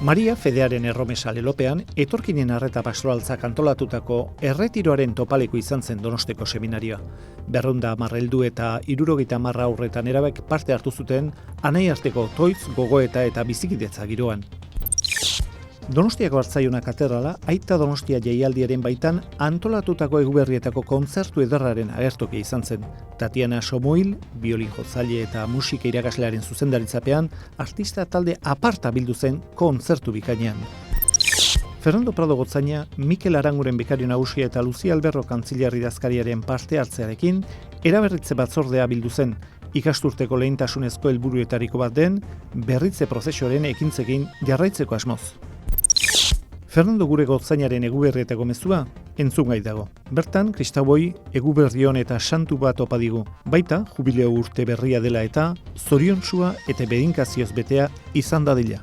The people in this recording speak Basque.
Maria Fedearen erromesa lelopean, etorkinen arreta pastoraltzak antolatutako erretiroaren topaleko izan zen Donosteko seminarioa. 210 heldu eta 70 aurretan erabek parte hartu zuten anai arteko toitz, gogoeta eta bizikidetza giroan. Donostiako Hartzaiona katedrala Aita Donostia jaialdiaren baitan antolatutako eguberrietako kontzertu ederraren agertokia izan zen. Tatiana Somoil, biolin jotzaile eta musika irakaslearen zuzendaritzapean, artista talde aparta bildu zen kontzertu bikainean. Fernando Prado gotzaina, Mikel Aranguren bekario nagusia eta Lucia Alberro kantzilar idazkariaren parte hartzearekin, eraberritze batzordea bildu zen, ikasturteko lehentasunezko helburuetariko bat den, berritze prozesuaren ekintzekin jarraitzeko asmoz. Fernando gure gotzainaren eguberrietako mezua, entzungai dago. Bertan, Kristauboi eguberrion eta santu bat opa digu. Baita, jubileo urte berria dela eta, zoriontsua eta bedinkazioz betea izan dadila.